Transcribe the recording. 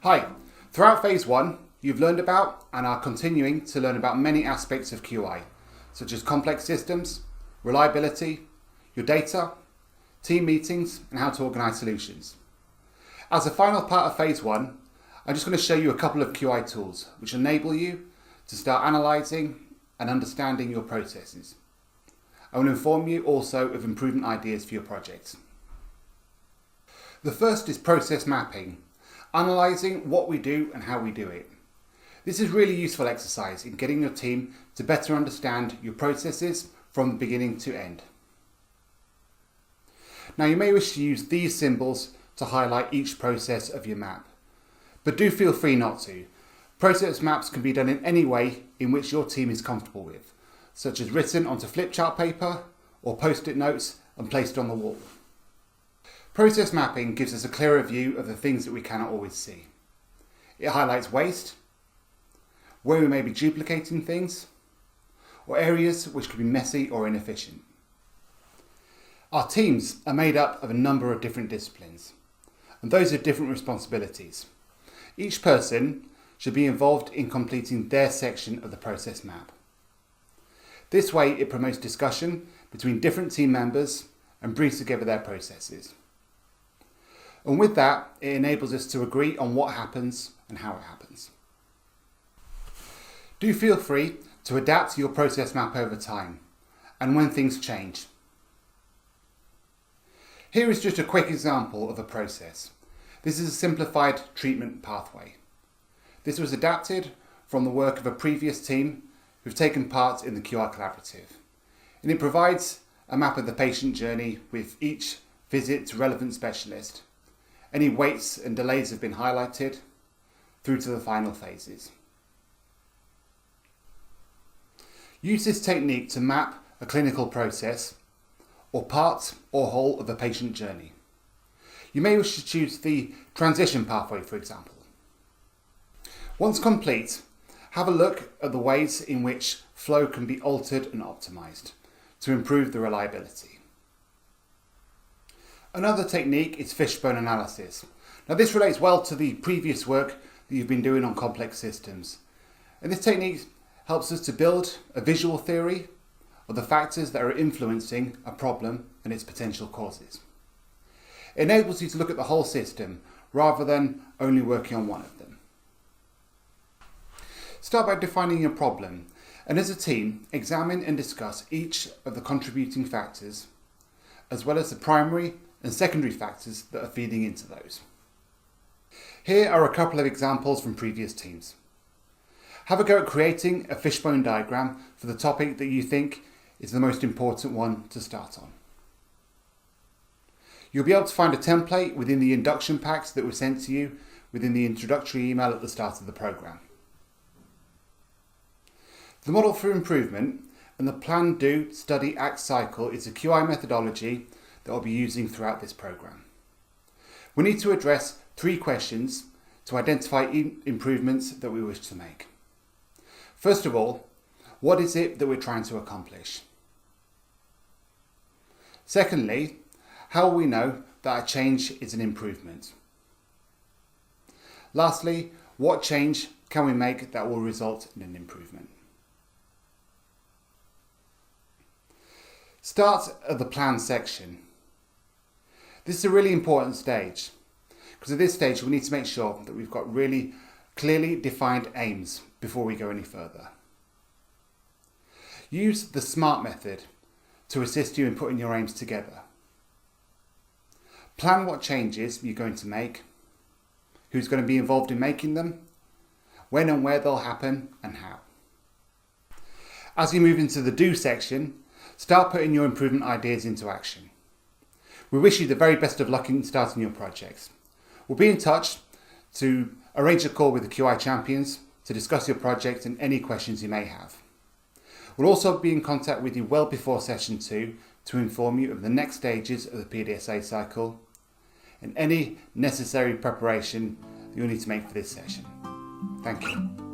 Hi, throughout Phase 1, you've learned about and are continuing to learn about many aspects of QI, such as complex systems, reliability, your data, team meetings, and how to organise solutions. As a final part of Phase 1, I'm just going to show you a couple of QI tools which enable you to start analysing and understanding your processes. I will inform you also of improvement ideas for your projects. The first is process mapping, analysing what we do and how we do it. This is really useful exercise in getting your team to better understand your processes from beginning to end. Now you may wish to use these symbols to highlight each process of your map, but do feel free not to. Process maps can be done in any way in which your team is comfortable with, such as written onto flip chart paper or post-it notes and placed on the wall. Process mapping gives us a clearer view of the things that we cannot always see. It highlights waste, where we may be duplicating things, or areas which could be messy or inefficient. Our teams are made up of a number of different disciplines, and those have different responsibilities. Each person should be involved in completing their section of the process map. This way it promotes discussion between different team members and brings together their processes. And with that, it enables us to agree on what happens and how it happens. Do feel free to adapt your process map over time and when things change. Here is just a quick example of a process. This is a simplified treatment pathway. This was adapted from the work of a previous team who've taken part in the QI Collaborative. And it provides a map of the patient journey with each visit to relevant specialist. Any waits and delays have been highlighted through to the final phases. Use this technique to map a clinical process or part or whole of a patient journey. You may wish to choose the transition pathway, for example. Once complete, have a look at the ways in which flow can be altered and optimised to improve the reliability. Another technique is fishbone analysis. Now this relates well to the previous work that you've been doing on complex systems. And this technique helps us to build a visual theory of the factors that are influencing a problem and its potential causes. It enables you to look at the whole system rather than only working on one of them. Start by defining your problem, and as a team, examine and discuss each of the contributing factors, as well as the primary and secondary factors that are feeding into those. Here are a couple of examples from previous teams. Have a go at creating a fishbone diagram for the topic that you think is the most important one to start on. You'll be able to find a template within the induction packs that were sent to you within the introductory email at the start of the programme. The model for improvement and the plan, do, study, act cycle is a QI methodology that I'll be using throughout this programme. We need to address 3 questions to identify improvements that we wish to make. First of all, what is it that we're trying to accomplish? Secondly, how will we know that a change is an improvement? Lastly, what change can we make that will result in an improvement? Start at the plan section. This is a really important stage because at this stage we need to make sure that we've got really clearly defined aims before we go any further. Use the SMART method to assist you in putting your aims together. Plan what changes you're going to make, who's going to be involved in making them, when and where they'll happen, and how. As you move into the do section, start putting your improvement ideas into action. We wish you the very best of luck in starting your projects. We'll be in touch to arrange a call with the QI champions to discuss your project and any questions you may have. We'll also be in contact with you well before session 2 to inform you of the next stages of the PDSA cycle and any necessary preparation that you'll need to make for this session. Thank you.